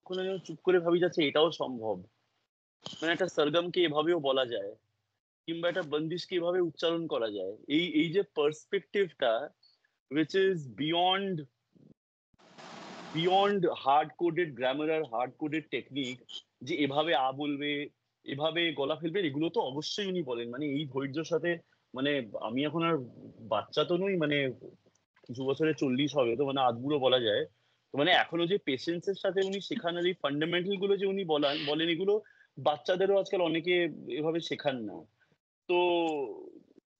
কখনো যেন চুপ করে ভাবি যাচ্ছে এটাও সম্ভব। মানে একটা সরগমকে এভাবেও বলা যায় কিংবা একটা বন্দিশকে এভাবে উচ্চারণ করা যায়। এই যে পার্সপেক্টিভটা which is beyond hard coded grammar R hard coded technique, যে এভাবে বলবে, এভাবে গলা ফেলবে, এগুলো তো অবশ্যই উনি বলেন। মানে এই ধৈর্যের সাথে, মানে আমি এখন আর বাচ্চা তো নই, মানে কিছু বছরে 40 হবে, তো মানে আধবুড়ো বলা যায়। তো মানে এখনো যে পেশেন্স এর সাথে উনি শেখান আর এই ফান্ডামেন্টাল গুলো যে উনি বলেন, এগুলো বাচ্চাদেরও আজকাল অনেকে এভাবে শেখান না। তো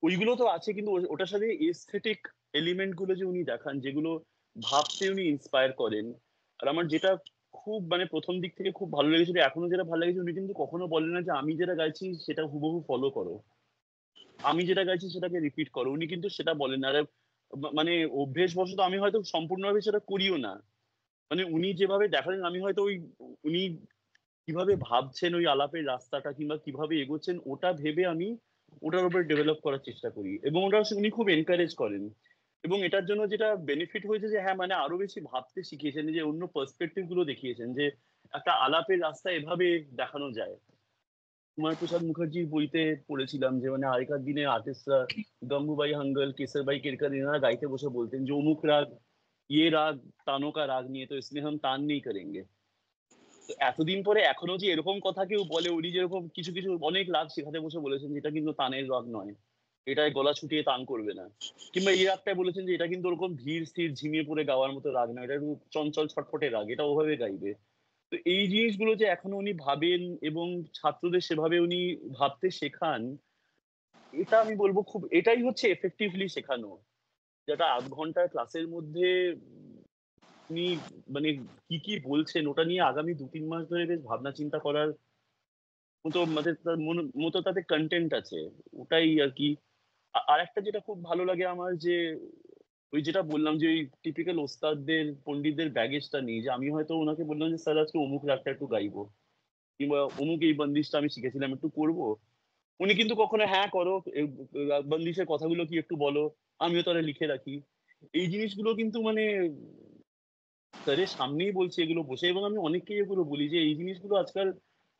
ওইগুলো তো আছে, কিন্তু ওটার সাথে এস্থেটিক এলিমেন্ট গুলো যে উনি দেখান, যেগুলো ভাবতে উনি ইন্সপায়ার করেন। আর আমার যেটা খুব মানে প্রথম দিক থেকে খুব ভালো লেগেছিল, এখনো যেটা ভালো লেগেছে, উনি কিন্তু কখনো বলেন না যে আমি যেটা গাইছি সেটা হুবহু ফলো করো, আমি যেটা গাইছি সেটাকে রিপিট করো। উনি কিন্তু সেটা বলেন না। আর মানে অভ্যেসবশত আমি হয়তো সম্পূর্ণভাবে সেটা করিও না। মানে উনি যেভাবে দেখালেন, আমি হয়তো উনি কিভাবে ভাবছেন ওই আলাপের রাস্তাটা কিংবা কিভাবে এগোচ্ছেন, ওটা ভেবে আমি ওটার উপর ডেভেলপ করার চেষ্টা করি, এবং ওটা উনি খুব এনকারেজ করেন। এবং এটার জন্য যেটা বেনিফিট হয়েছে যে হ্যাঁ, মানে আরো বেশি ভাবতে শিখিয়েছেন, যে অন্য পার্সপেক্টিভ গুলো দেখিয়েছেন, যে একটা আলাপের রাস্তা এভাবে দেখানো যায়। কুমার প্রসাদ মুখার্জির বইতে পড়েছিলাম যে মানে আগেকার দিনে আর্টিস্টরা, গঙ্গুবাই হাঙ্গল, কেসরবাই কেরকার, এনারা গাইতে বসে বলতেন যে অমুক রাগ, ইয়ে রাগ তানোं का राग नहीं है तो इसमें हम तान नहीं करेंगे। তো এতদিন পরে এখনো যে এরকম কথা কেউ বলে, উনি যেরকম কিছু কিছু অনেক রাগ শেখাতে বসে বলেছেন যেটা কিন্তু তানের রাগ নয়, এটায় গলা ছুটিয়ে তান করবে না। কিংবা এই রাগটাই বলেছেন যে এটা কিন্তু ওরকম ধীর স্থির ঝিমিয়ে পড়ে গাওয়ার মতো রাগ না, এটা একটু চঞ্চল ছটফটে রাগ, এটা ওভাবে গাইবে। তো এই জিনিসগুলো যে এখনো উনি ভাবেন এবং ছাত্রদের সেভাবে উনি ভাবতে শেখান, এটা আমি বলবো খুব, এটাই হচ্ছে এফেক্টিভলি শেখানো। যেটা আধ ঘন্টার ক্লাসের মধ্যে উনি মানে কি কি বলছেন ওটা নিয়ে আগামী ২-৩ মাস ধরে বেশ ভাবনা চিন্তা করার মতো, মানে তার মতো তাতে কন্টেন্ট আছে। ওটাই আরকি। আরেকটা যেটা খুব ভালো লাগে আমার, যে ওই যেটা বললাম যে ওই টিপিক্যাল ওস্তাদদের, পন্ডিতদের ব্যাগেজটা নেই, যে আমি হয়তো ওনাকে বললাম যে স্যার আজকে অমুক রাগটা একটু গাইবো, কিংবা অমুক এই বন্দিশটা আমি শিখেছিলাম একটু করবো। উনি কিন্তু কখনো হ্যাঁ করো, বন্দিশের কথাগুলো কি একটু বলো, আমিও তাহলে লিখে রাখি। এই জিনিসগুলো কিন্তু মানে স্যারের সামনেই বলছি এগুলো বসে, এবং আমি অনেককেই এগুলো বলি যে এই জিনিসগুলো আজকাল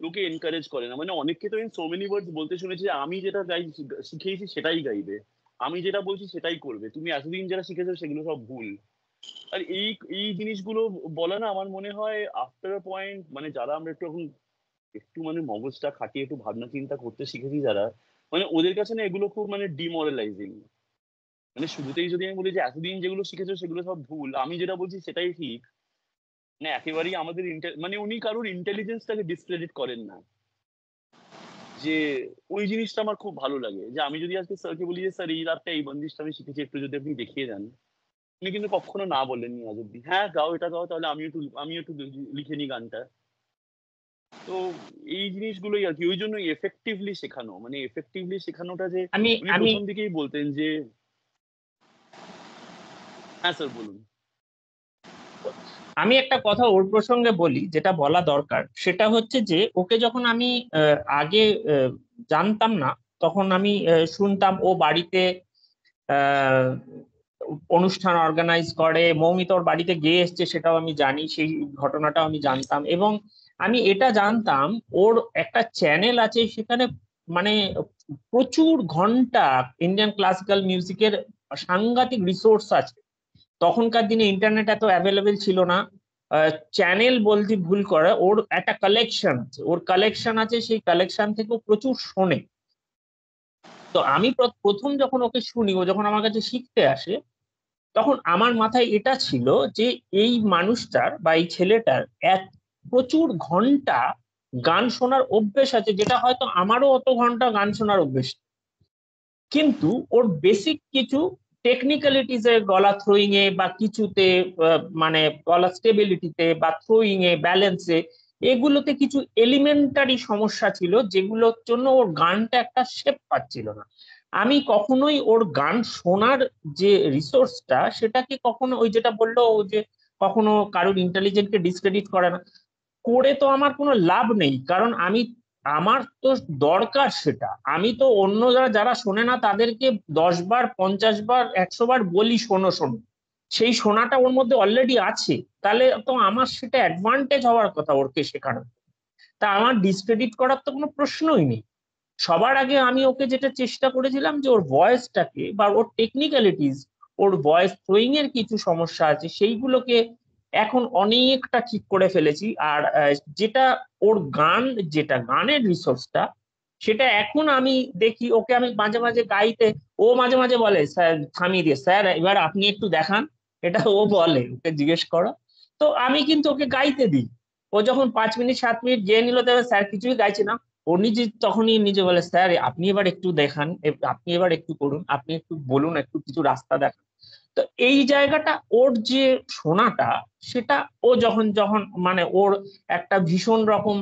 লোকে এনকারেজ করে না। মানে অনেককে তো সো মেনি ওয়ার্ডস বলতে শুনেছি যে আমি যেটা গাই শিখিয়েছি সেটাই গাইবে, আমি যেটা বলছি সেটাই করবে, তুমি এতদিন যেটা শিখেছো সেগুলো সব ভুল। আর এই এই জিনিসগুলো বলা না, আমার মনে হয় আফটার আ পয়েন্ট, মানে যারা আমরা একটু এখন একটু মানে মগজটা খাটিয়ে একটু ভাবনা চিন্তা করতে শিখেছি যারা, মানে ওদের কাছে না এগুলো খুব মানে ডিমোরালাইজিং। মানে শুরুতেই যদি আমি বলি যে এতদিন যেগুলো শিখেছো সেগুলো সব ভুল, আমি যেটা বলছি সেটাই ঠিক, মানে একেবারেই আমাদের মানে উনি কারোর ইন্টেলিজেন্সটাকে ডিসক্রেডিট করেন না। যে ওই জিনিসটা আমার খুব ভালো লাগে, যে আমি যদি আজকে স্যারকে বলি যে স্যার এই রাতটা এই বন্দিশটা আমি শিখেছি, একটু যদি আপনি দেখিয়ে দেন, উনি কিন্তু কখনো না বলেননি আজ অব্দি। হ্যাঁ গাও, এটা গাও, তাহলে আমি একটু লিখে নিই গানটা। তো এই জিনিসগুলোই আর কি, ওই জন্য এফেক্টিভলি শেখানো, মানে এফেক্টিভলি শেখানোটা যে আমি উনি আমি প্রথম দিকেই বলতেন যে হ্যাঁ স্যার বলুন। আমি একটা কথা ওর প্রসঙ্গে বলি, যেটা বলা দরকার সেটা হচ্ছে যে ওকে যখন আমি আগে জানতাম না, তখন আমি শুনতাম ও বাড়িতে আহ, অনুষ্ঠান অর্গানাইজ করে, মৌমিতা ওর বাড়িতে গিয়ে এসছে সেটাও আমি জানি, সেই ঘটনাটাও আমি জানতাম। এবং আমি এটা জানতাম ওর একটা চ্যানেল আছে, সেখানে মানে প্রচুর ঘন্টা ইন্ডিয়ান ক্লাসিক্যাল মিউজিকের সাংঘাতিক রিসোর্স আছে। তখনকার দিনে ইন্টারনেট এত অ্যাভেলেবেল ছিল না। চ্যানেল বলতে ভুল করে, ওর একটা কালেকশন আছে, ওর কালেকশন আছে, সেই কালেকশন থেকেও প্রচুর শোনে। তো আমি প্রথম যখন ওকে শুনি, ও যখন আমার কাছে শিখতে আসে, তখন আমার মাথায় এটা ছিল যে এই মানুষটার বা এই ছেলেটার এক প্রচুর ঘন্টা গান শোনার অভ্যেস আছে, যেটা হয়তো আমারও অত ঘন্টা গান শোনার অভ্যেস নেই। কিন্তু ওর বেসিক কিছু টেকনিক্যালিটিস এ, গলা থ্রোয়িং এ বা কিছুতে, মানে গলা স্টেবিলিটিতে বা থ্রোয়িং এ, ব্যালেন্সে, এগুলোতে কিছু এলিমেন্টারি সমস্যা ছিল, যেগুলোর জন্য ওর গানটা একটা শেপ পাচ্ছিল না। আমি কখনোই ওর গান শোনার যে রিসোর্সটা, সেটাকে কখনো, ওই যেটা বললো ও যে কখনো কারোর ইন্টেলিজেন্টকে ডিসক্রেডিট করে না, করে তো আমার কোনো লাভ নেই। কারণ আমার তো দরকার সেটা। আমি তো অন্য যারা যারা শোনে না তাদেরকে 10 বার, 50 বার, 100 বার বলি শোনো শোনো, সেই শোনাটা ওর মধ্যে অলরেডি আছে, তাহলে তো আমার সেটা অ্যাডভান্টেজ হওয়ার কথা ওকে শেখানো। তা আমার ডিসক্রেডিট করার তো কোনো প্রশ্নই নেই। সবার আগে আমি ওকে যেটা চেষ্টা করেছিলাম যে ওর ভয়েসটাকে বা ওর টেকনিক্যালিটিস, ওর ভয়েস থ্রোয়িং এর কিছু সমস্যা আছে সেইগুলোকে এখন অনেকটা ঠিক করে ফেলেছি। আর যেটা ওর গান, যেটা গানের রিসোর্সটা, সেটা এখন আমি দেখি ওকে আমি মাঝে মাঝে গাইতে, ও মাঝে মাঝে বলে স্যার থামিয়ে দিয়ে, স্যার এবার আপনি একটু দেখান, এটা ও বলে, ওকে জিজ্ঞেস করো। তো আমি কিন্তু ওকে গাইতে দিই। ও যখন 5 মিনিট 7 মিনিট গেয়ে নিল, তবে স্যার কিছুই গাইছে না, ও নিজে তখনই নিজে বলে স্যার আপনি এবার একটু দেখান, আপনি এবার একটু করুন, আপনি একটু বলুন, একটু কিছু রাস্তা দেখান। তো এই জায়গাটা ওর যে শোনাটা, সেটা ও যখন যখন মানে ওর একটা ভীষণ রকম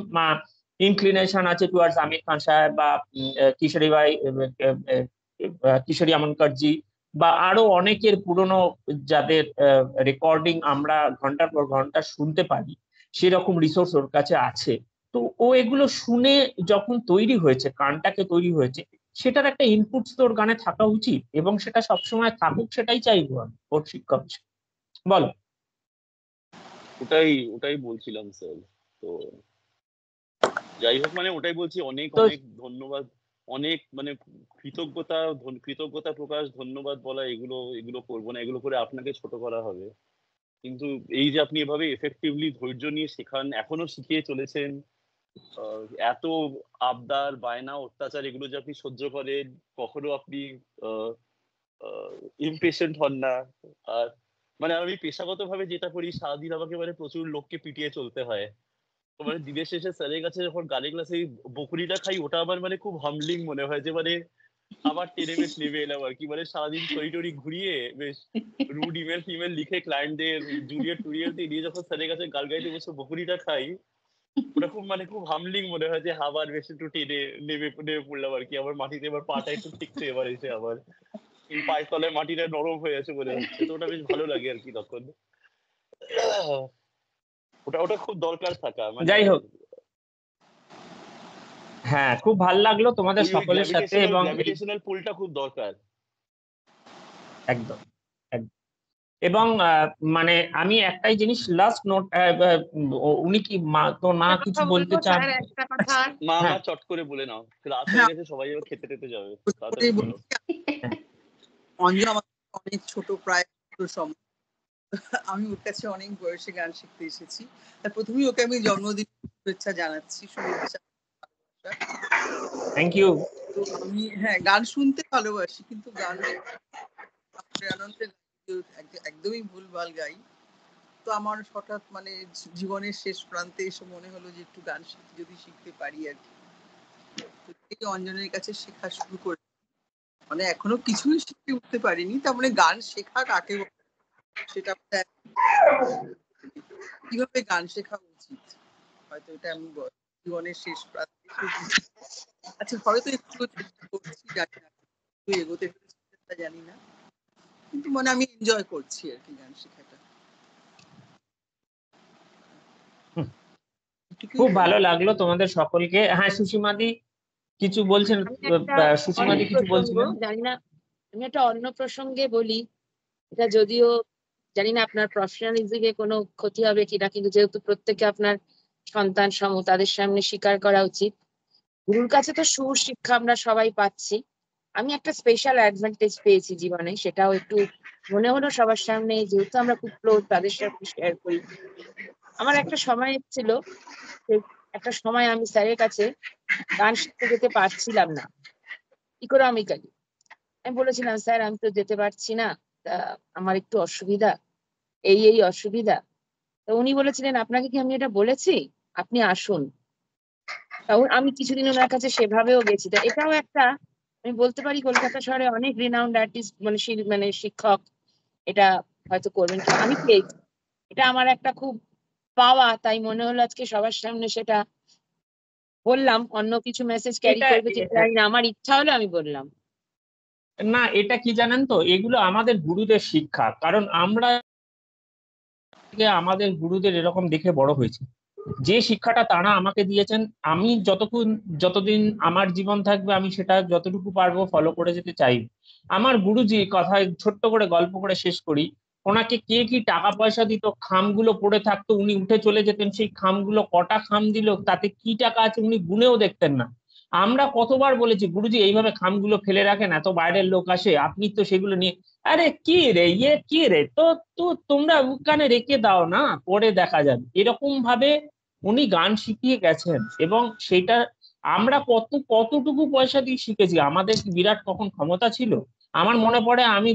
ইনক্লিনেশন আছে টুয়ার্ডস আমির খান সাহেব বা কিশোরী ভাই, কিশোরী আমনকরজি, বা আরো অনেকের পুরনো যাদের রেকর্ডিং আমরা ঘন্টার পর ঘন্টা শুনতে পারি, সেরকম রিসোর্স ওর কাছে আছে। তো ও এগুলো শুনে যখন তৈরি হয়েছে, গানটাকে তৈরি হয়েছে, সেটার একটা ইনপুট তোর গানে থাকা উচিত, এবং সেটা সবসময় থাকুক, সেটাই চাইবো আমি ওর শিক্ষক হিসেবে। বলো। ওটাই ওটাই বলছিলাম স্যার। তো যাই হোক, মানে ওটাই বলছি, অনেক তো অনেক ধন্যবাদ, অনেক মানে কৃতজ্ঞতা প্রকাশ, ধন্যবাদ বলা, এগুলো এগুলো করবো না, এগুলো করে আপনাকে ছোট করা হবে। কিন্তু এই যে আপনি এভাবে এফেক্টিভলি ধৈর্য নিয়ে শেখান, এখনো শিখিয়ে চলেছেন, এত আবদার বায়না অত্যাচার এগুলো যে আপনি সহ্য করেন, কখনো আপনি ইমপেশেন্ট হন না। আর মানে আমি পেশাগতভাবে যেটা করি, সারাদিন আমাকে মানে প্রচুর লোককে পিটিয়ে চলতে হয়। তো মানে দিনের শেষে স্যারের কাছে যখন গানের ক্লাসে বকুনিটা খাই, ওটা আমার মানে খুব হামলিং মনে হয়, যে মানে আবার টেনে বেশ নেমে এলাম আর কি। মানে সারাদিন টরি টরি ঘুরিয়ে বেশ রুড ইমেল ফিমেল লিখে ক্লায়েন্টদের জুনিয়র টুরিয়র দিয়ে যখন স্যারের কাছে গাল গাইতে বসে বকুনিটা খাই, ওটা খুব মানে খুব হামলিং মনে হয়, যে আবার বেশ একটু টেনে নেমে নেমে পড়লাম আর কি। আবার মাটিতে এবার পাটা একটু ঠেকছে, এবার এসে আবার এই পায়ের তলায় মাটিটা নরম হয়ে আছে মনে হচ্ছে। তো ওটা বেশ ভালো লাগে আর কি তখন। ওটা ওটা খুব দরকার থাকা, মানে যাই হোক, হ্যাঁ, খুব ভালো লাগলো তোমাদের ওই ওই সকলের সাথে, গ্র্যাভিটেশনাল এবং গ্র্যাভিটেশনাল পুলটা খুব দরকার। একদম একদম। এবং মানে আমি একটাই জিনিস লাস্ট নোট, উনি কি তো না একটা কিছু কথা বলতে বলবো চান? স্যার, একটা কথা। মা হ্যাঁ, মা চট করে বলে নাও, রাত হয়ে হ্যাঁ, গেছে, সবাই এবার খেতে টেতে যাবে, তাড়াতাড়ি করেই বলো। বলছি। অঞ্জু আমার থেকে অনেক ছোট, প্রায় সময়। আমি ওর কাছে অনেক বয়সে গান শিখতে এসেছি। তার প্রথমেই ওকে আমি জন্মদিন শুভেচ্ছা জানাচ্ছি, শুভেচ্ছা। Thank you. তো আমি গান শুনতে ভালোবাসি, কিন্তু গান আনন্দে একদমই ভুলভাল গাই। তো আমার হঠাৎ মানে জীবনের শেষ প্রান্তে এসে মনে হলো যে একটু গান যদি শিখতে পারি আর কি। থেকে অঞ্জনের কাছে শেখা শুরু করে, মানে এখনো কিছুই শিখে উঠতে পারিনি। তার মানে গান শেখা কাকে বলে সেটা কিভাবে গান শেখা উচিত, হয়তো এটা আমি জীবনের শেষ প্রান্তে। আচ্ছা, হয়তো একটু চেষ্টা করছি, জানি না একটু এগোতে পেরেছি জানি না, কিন্তু মানে আমি এনজয় করছি আর কি গান শেখাটা। খুব ভালো লাগলো তোমাদের সকলকে। হ্যাঁ, সুষিমাদি কিছু বলছেন, আমি একটা অন্য সুষিমাদি কিছু প্রসঙ্গ, বলছিলেন। জানি না, আমি একটা অন্য প্রসঙ্গে বলি। এটা যদিও জানি না আপনার প্রফেশনালিজমে কোনো ক্ষতি হবে কিনা, কিন্তু যেহেতু প্রত্যেকে আপনার সন্তান সম, তাদের সামনে স্বীকার করা উচিত, গুরুর কাছে তো সুর শিক্ষা আমরা সবাই পাচ্ছি। আমি একটা স্পেশাল অ্যাডভান্টেজ পেয়েছি জীবনে, সেটাও একটু মনে হলো সবার সামনে, যেহেতু আমরা খুব ক্লোজ, তাদের সাথে শেয়ার করি। আমার একটা সময় ছিল, একটা সময় আমি স্যারের কাছে গান শিখতে যেতে পারছিলাম না ইকোনমিক্যালি। আমি বলেছিলাম স্যার আমি তো যেতে পারছি না, তা আমার একটু অসুবিধা, এই অসুবিধা। তো উনি বলেছিলেন আপনাকে কি আমি এটা বলেছি, আপনি আসুন। তখন আমি কিছুদিন ওনার কাছে সেভাবেও গেছি। তা এটাও একটা, আমি বলতে পারি কলকাতা শহরে অনেক রিনাউন্ড আর্টিস্ট মানে মানে শিক্ষক এটা হয়তো করবেন কিনা, আমি পেয়েছি। এটা আমার একটা খুব পাওয়া, তাই মনে হলো আজকে সবার সামনে সেটা বললাম। অন্য কিছু মেসেজ ক্যারি এটা করবে কিনা জানি না, আমার ইচ্ছা হলো আমি বললাম। না, এটা কি জানেন তো, এগুলো আমাদের গুরুদের শিক্ষা, কারণ আমরা আমাদের গুরুদের এরকম দেখে বড় হয়েছে। যে শিক্ষাটা তারা আমাকে দিয়েছেন, আমি যতদিন আমার জীবন থাকবে আমি সেটা যতটুকু পারবো ফলো করে যেতে চাই। আমার গুরুজি কথায় ছোট্ট করে গল্প করে শেষ করি। ওনাকে কে কি টাকা পয়সা দিত, খামগুলো পড়ে থাকতো, উনি উঠে চলে যেতেন, সেই খামগুলো কটা খাম দিল, তাতে কি টাকা আছে উনি গুনেও দেখতেন না। আমরা কতবার বলেছি গুরুজি এইভাবে খামগুলো ফেলে রাখেন, এত বাইরের লোক আসে, আপনি তো সেগুলো নিয়ে, আরে কি রে কি রে, তো তো তোমরা ওখানে রেখে দাও না, পরে দেখা যাবে, এরকম ভাবে উনি গান শিখিয়ে গেছেন। এবং সেটা আমরা কতটুকু পয়সা দিয়ে শিখেছি, আমাদের কি বিরাট তখন ক্ষমতা ছিল? আমার মনে পড়ে আমি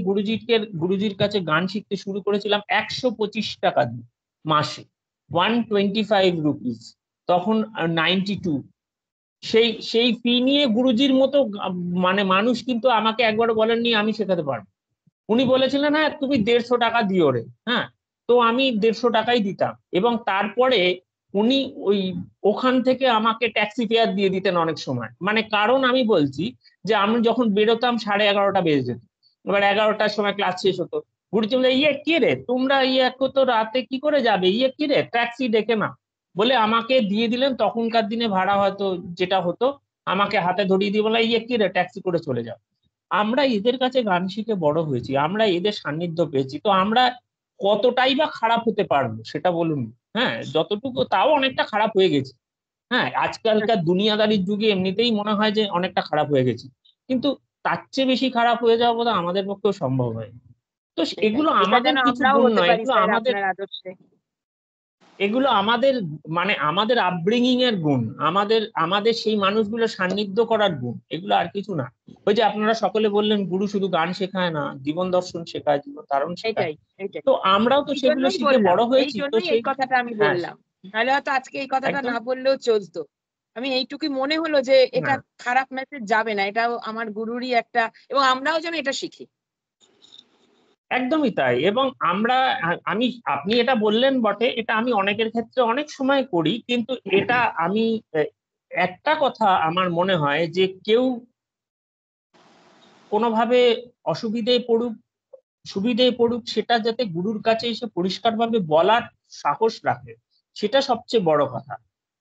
গুরুজির কাছে গান শিখতে শুরু করেছিলাম 125 টাকা দিয়ে মাসে, 125 রুপিস, তখন 92। সেই ফি নিয়ে গুরুজির মতো মানে মানুষ কিন্তু আমাকে একবারও বলেননি আমি শেখাতে পারবো। উনি বলেছিলেন হ্যাঁ তুমি 150 টাকা দিও রে, হ্যাঁ, তো আমি 150 টাকাই দিতাম। এবং তারপরে উনি ওখান থেকে আমাকে ট্যাক্সি ফেয়ার দিয়ে দিতেন অনেক সময়, মানে কারণ আমি বলছি যে আমি যখন বেরোতাম 11:30 বেজে যেত, এবার 11টার সময় ক্লাস শেষ হতো, গুরুজি বলে ইয়ে কি রে তোমরা এত তো রাতে কি করে যাবে, ইয়ে কি রে ট্যাক্সি ডেকে না, বলে আমাকে দিয়ে দিলেন। তখনকার দিনে ভাড়া হয়তো যেটা হতো আমাকে হাতে ধরিয়ে দিয়ে বলে ইয়ে কি রে ট্যাক্সি করে চলে যাও। আমরা এদের কাছে গান শিখে বড় হয়েছি, আমরা এদের সান্নিধ্য পেয়েছি, তো আমরা কতটাই বা খারাপ হতে পারবো সেটা বলুন। হ্যাঁ, যতটুকু তাও অনেকটা খারাপ হয়ে গেছে। হ্যাঁ, আজকালকার দুনিয়াদারির যুগে এমনিতেই মনে হয় যে অনেকটা খারাপ হয়ে গেছি, কিন্তু তার চেয়ে বেশি খারাপ হয়ে যাওয়া বোধহয় আমাদের পক্ষেও সম্ভব হয়। তো এগুলো এটা আমাদের যেন কিছু আমরাও গুণ হতে নয়, পারি স্যার আপনার আদর্শে। এগুলো আমাদের আপব্রিঙ্গিং এর গুণ, আমাদের সেই মানুষগুলো সান্নিধ্য করার গুণ, এগুলো আর কিছু না। ওই যে আপনারা সকলে বললেন গুরু শুধু গান শেখায় না, জীবন দর্শন শেখায়, জীবন ধারণ শেখায়, এটাই তো আমরাও তো এই সেগুলো জন্যই শিখে বললাম, বড় এই হয়েছি, তো জন্যই এই সেই কথাটা আমি হ্যাঁ বললাম, নাহলে হয়তো আজকে এই কথাটা একদম না বললেও চলতো। আমি এইটুকুই মনে হলো যে এটা না, খারাপ মেসেজ যাবে না, এটাও আমার গুরুরই একটা, এবং আমরাও যেন এটা শিখি। একদমই তাই। এবং আপনি এটা বললেন বটে, এটা আমি অনেকের ক্ষেত্রে অনেক সময় করি, কিন্তু এটা আমি একটা কথা আমার মনে হয় যে কেউ কোনোভাবে অসুবিধায় পড়ুক সুবিধেয় পড়ুক, সেটা যাতে গুরুর কাছে এসে পরিষ্কারভাবে বলার সাহস রাখে, সেটা সবচেয়ে বড় কথা।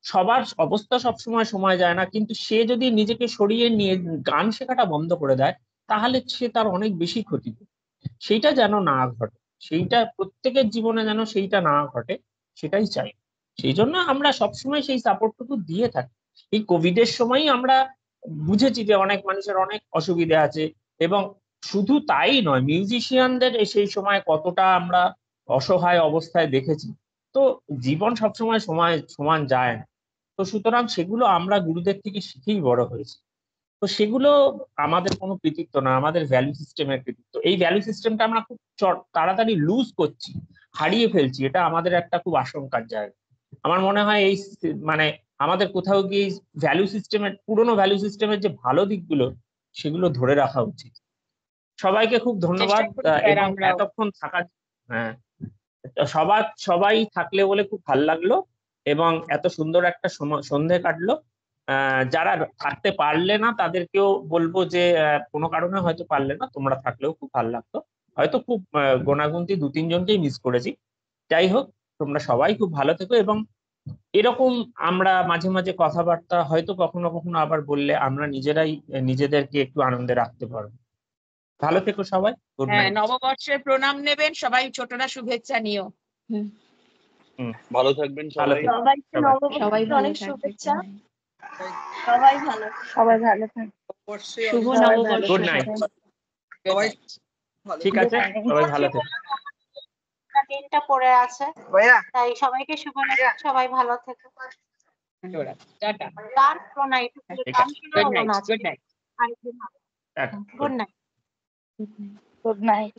সবার অবস্থা সবসময় সময় যায় না, কিন্তু সে যদি নিজেকে সরিয়ে নিয়ে গান শেখাটা বন্ধ করে দেয়, তাহলে সে তার অনেক বেশি ক্ষতি করে। সেইটা যেন না ঘটে, সেইটা প্রত্যেকের জীবনে যেন সেইটা না ঘটে, সেটাই চাই। সেই জন্য আমরা সবসময় সেই সাপোর্টটুকু দিয়ে থাকি। এই কোভিড এর সময়ই আমরা বুঝেছি যে অনেক মানুষের অনেক অসুবিধা আছে, এবং শুধু তাই নয়, মিউজিশিয়ানদের সেই সময় কতটা আমরা অসহায় অবস্থায় দেখেছি। তো জীবন সবসময় সমান যায় না, তো সুতরাং সেগুলো আমরা গুরুদের থেকে শিখেই বড় হয়েছি। তো সেগুলো আমাদের কোনো কৃতিত্ব না, আমাদের ভ্যালু সিস্টেমের কৃতিত্ব। এই ভ্যালু সিস্টেমটা আমরা খুব তাড়াতাড়ি লুজ করছি, হারিয়ে ফেলছি, এটা আমাদের একটা খুব আশঙ্কার জায়গা। আমার মনে হয় এই মানে আমাদের কোথাও গিয়ে পুরোনো ভ্যালু সিস্টেমের যে ভালো দিকগুলো, সেগুলো ধরে রাখা উচিত। সবাইকে খুব ধন্যবাদ, চেষ্টা করি স্যার এবং আমরাও। এতক্ষণ থাকার, হ্যাঁ, সবাই থাকলে বলে খুব ভালো লাগলো, এবং এত সুন্দর একটা সন্ধে কাটলো। যারা থাকতে পারলে না তাদেরকেও বলবো যে কোনো কারণে হয়তো পারলে না, তোমরা থাকলেও খুব ভালো লাগতো। হয়তো খুব গোনাগুনতি 2-3 জনকেই মিস করেছি। যাই হোক, তোমরা সবাই খুব ভালো থেকো, এবং এরকম আমরা মাঝে মাঝে কথাবার্তা হয়তো কখনো কখনো আবার বললে আমরা নিজেরাই নিজেদেরকে একটু আনন্দে রাখতে পারবো। ভালো থেকো সবাই, গুড হ্যাঁ, নাইট। নববর্ষের প্রণাম নেবেন সবাই, ছোটরা শুভেচ্ছা নিও। ভালো থাকবেন ভালো সবাই। থেকো সবাইকে সবাই। নববর্ষের অনেক শুভেচ্ছা। সবাই ভালো থাকবে। বর্ষে শুভ অনেক নববর্ষ। Good night. সবাই ভালো ঠিক আছে, সবাই ভালো থেকো। দিনটা পড়ে আছে, তাই সবাইকে শুভেচ্ছা, সবাই ভালো থেকো। টাটা, গান শোনো না, একটু ঠিক গান আছে, শোনাবো গুড না নাইট, আজকে। Good night. আরেকদিন হবে। Tata. Good night. Good night.